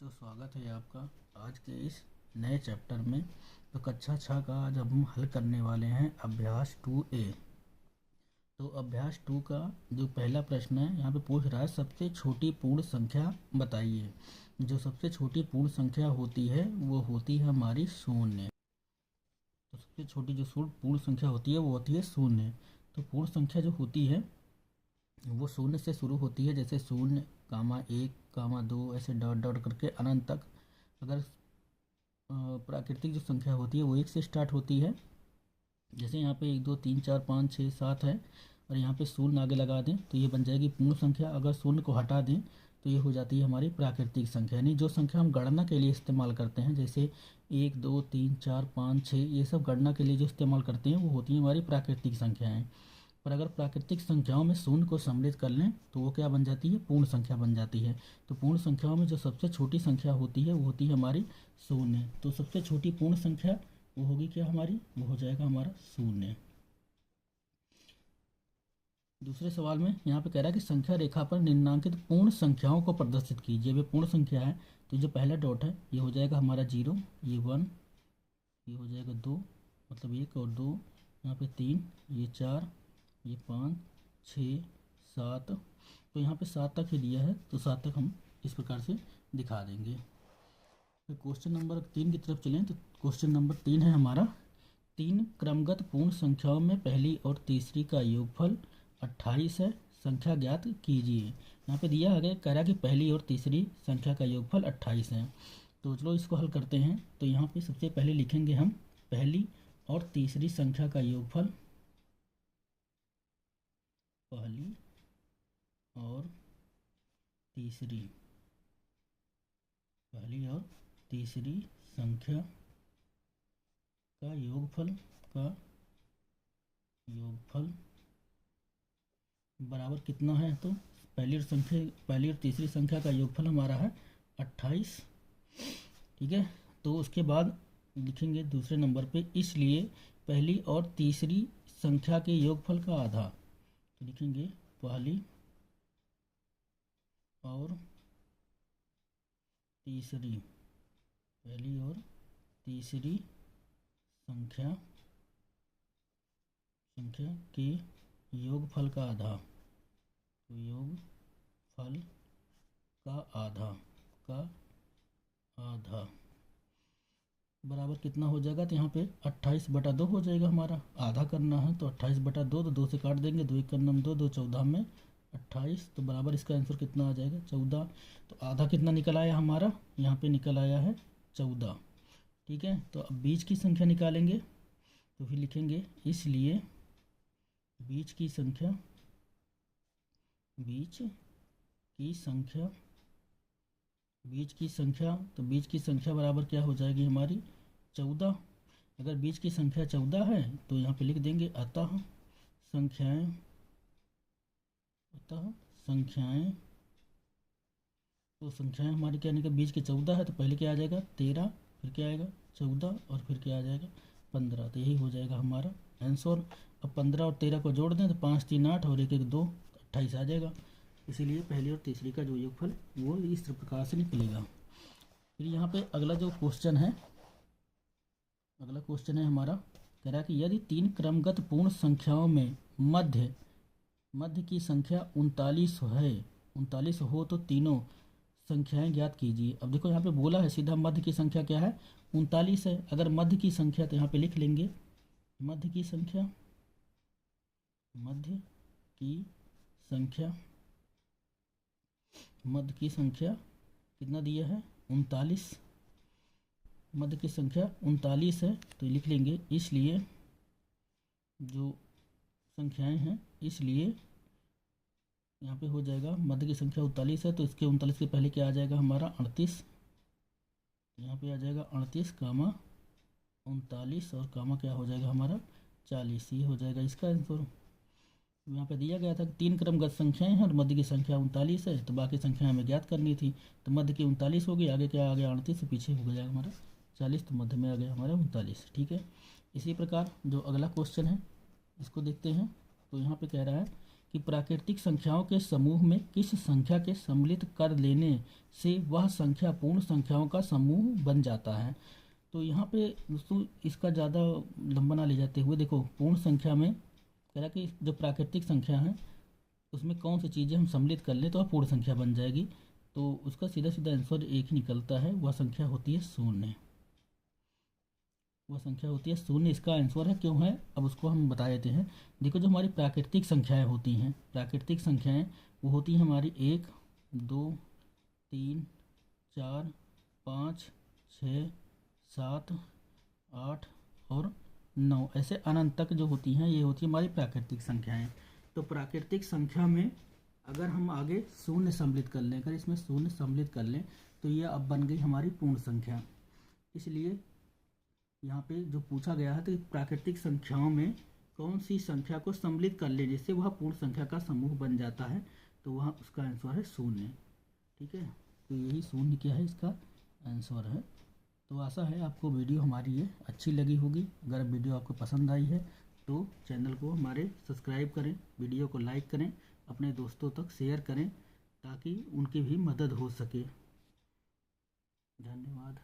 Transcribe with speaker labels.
Speaker 1: बच्चों, स्वागत है आपका आज के इस नए चैप्टर में। तो कक्षा 6 का आज हम हल करने वाले हैं अभ्यास 2A। तो अभ्यास 2 का जो पहला प्रश्न है यहाँ पे पूछ रहा है, सबसे छोटी पूर्ण संख्या बताइए। जो सबसे छोटी पूर्ण संख्या होती है वो होती है हमारी शून्य। तो सबसे छोटी जो पूर्ण संख्या होती है वो होती है शून्य। तो पूर्ण संख्या जो होती है वो शून्य से शुरू होती है, जैसे 0, 1, 2 ऐसे डॉट डॉट करके अनंत तक। अगर प्राकृतिक जो संख्या होती है वो 1 से स्टार्ट होती है, जैसे यहाँ पे 1, 2, 3, 4, 5, 6, 7 है, और यहाँ पे शून्य आगे लगा दें तो ये बन जाएगी पूर्ण संख्या। अगर शून्य को हटा दें तो ये हो जाती है हमारी प्राकृतिक संख्या। यानी जो संख्या हम गणना के लिए इस्तेमाल करते हैं, जैसे 1, 2, 3, 4, 5, 6, ये सब गणना के लिए जो इस्तेमाल करते हैं वो होती है हमारी प्राकृतिक संख्याएँ। पर अगर प्राकृतिक संख्याओं में शून्य को सम्मिलित कर लें तो वो क्या बन जाती है, पूर्ण संख्या बन जाती है। तो पूर्ण संख्याओं में जो सबसे छोटी संख्या होती है वो होती है हमारी शून्य। तो सबसे छोटी पूर्ण संख्या वो होगी क्या हमारी, वो हो जाएगा हमारा शून्य। दूसरे सवाल में यहाँ पे कह रहा है कि संख्या रेखा पर निम्नांकित पूर्ण संख्याओं को प्रदर्शित कीजिए। वे पूर्ण संख्या है तो जो पहला डॉट है ये हो जाएगा हमारा 0, ये 1, ये हो जाएगा 2, मतलब 1 और 2, यहाँ पे 3, ये 4, ये 5, 6, 7। तो यहाँ पे 7 तक ही दिया है तो 7 तक हम इस प्रकार से दिखा देंगे। फिर क्वेश्चन नंबर 3 की तरफ चलें तो क्वेश्चन नंबर 3 है हमारा, 3 क्रमगत पूर्ण संख्याओं में पहली और तीसरी का योगफल 28 है, संख्या ज्ञात कीजिए। यहाँ पे दिया है, कह रहा है कि पहली और तीसरी संख्या का योगफल 28 है। तो चलो इसको हल करते हैं। तो यहाँ पे सबसे पहले लिखेंगे हम पहली और तीसरी संख्या का योगफल, पहली और तीसरी, पहली और तीसरी संख्या का योगफल बराबर कितना है। तो पहली और तीसरी संख्या का योगफल हमारा है 28। ठीक है, तो उसके बाद लिखेंगे दूसरे नंबर पे, इसलिए पहली और तीसरी संख्या के योगफल का आधा। तो लिखेंगे पहली और तीसरी, पहली और तीसरी संख्या के योगफल का आधा। तो योगफल का आधा बराबर कितना हो जाएगा। तो यहाँ पे 28/2 हो जाएगा हमारा। आधा करना है तो 28/2, तो 2 से काट देंगे, 2 1 नम 2, 2 14 में 28, तो बराबर इसका आंसर कितना आ जाएगा 14। तो आधा कितना निकल आया हमारा, यहाँ पे निकल आया है 14। ठीक है, तो अब बीच की संख्या निकालेंगे। तो फिर लिखेंगे इसलिए बीच की संख्या तो बीच की संख्या बराबर क्या हो जाएगी हमारी 14। अगर बीच की संख्या 14 है तो यहाँ पे लिख देंगे अतः संख्याएं, तो संख्याएं हमारी क्या निकल, बीच की 14 है तो पहले क्या आ जाएगा 13, फिर क्या आएगा 14, और फिर क्या आ जाएगा 15। तो यही हो जाएगा हमारा आंसर। अब 15 और 13 को जोड़ दें तो 5 3 8 और 1 1 2, 28 आ जाएगा। इसीलिए पहली और तीसरी का जो योगफल वो इस प्रकार से निकलेगा। फिर यहाँ पे अगला क्वेश्चन है हमारा, कह रहा है कि यदि 3 क्रमगत पूर्ण संख्याओं में मध्य की संख्या 39 हो तो तीनों संख्याएं ज्ञात कीजिए। अब देखो यहाँ पे बोला है सीधा मध्य की संख्या क्या है 39 है। अगर मध्य की संख्या तो यहाँ पे लिख लेंगे मध्य की संख्या कितना दिया है 39, मध्य की संख्या 39 है तो लिख लेंगे इसलिए जो संख्याएं हैं, इसलिए यहाँ पे हो जाएगा मध्य की संख्या 39 है तो इसके 39 के पहले क्या आ जाएगा हमारा 38। यहाँ पे आ जाएगा 38 कामा 39 और कामा क्या हो जाएगा हमारा 40। ये हो जाएगा इसका आंसर। यहाँ पे दिया गया था 3 क्रमगत संख्याएं हैं और मध्य की संख्या 39 है, तो बाकी संख्या हमें ज्ञात करनी थी। तो मध्य की 39 होगी, आगे क्या आ गया 38 से पीछे हो जाएगा हमारा 40, तो मध्य में आ गया हमारा 39। ठीक है, इसी प्रकार जो अगला क्वेश्चन है इसको देखते हैं। तो यहाँ पे कह रहा है कि प्राकृतिक संख्याओं के समूह में किस संख्या के सम्मिलित कर लेने से वह संख्या पूर्ण संख्याओं का समूह बन जाता है। तो यहाँ पे दोस्तों इसका ज़्यादा लंबा ना ले जाते हुए देखो, पूर्ण संख्या में कह रहा कि जो प्राकृतिक संख्या है उसमें कौन सी चीज़ें हम सम्मिलित कर लें तो वह पूर्ण संख्या बन जाएगी। तो उसका सीधा सीधा आंसर एक ही निकलता है, वह संख्या होती है शून्य। वह संख्या होती है शून्य, इसका आंसर है। क्यों है अब उसको हम बता देते हैं। देखो जो हमारी प्राकृतिक संख्याएं होती हैं, प्राकृतिक संख्याएं वो होती हैं हमारी 1, 2, 3, 4, 5, 6, 7, 8 और 9, ऐसे अनंत तक जो होती हैं ये होती है हमारी प्राकृतिक संख्याएं। तो प्राकृतिक संख्या में अगर हम आगे शून्य सम्मिलित कर लें, अगर इसमें शून्य सम्मिलित कर लें तो ये अब बन गई हमारी पूर्ण संख्या। इसलिए यहाँ पे जो पूछा गया है तो प्राकृतिक संख्याओं में कौन सी संख्या को सम्मिलित कर ले जिससे वह पूर्ण संख्या का समूह बन जाता है, तो वह उसका आंसर है शून्य। ठीक है, तो यही शून्य क्या है इसका आंसर है। तो आशा है आपको वीडियो हमारी ये अच्छी लगी होगी। अगर वीडियो आपको पसंद आई है तो चैनल को हमारे सब्सक्राइब करें, वीडियो को लाइक करें, अपने दोस्तों तक शेयर करें ताकि उनकी भी मदद हो सके। धन्यवाद।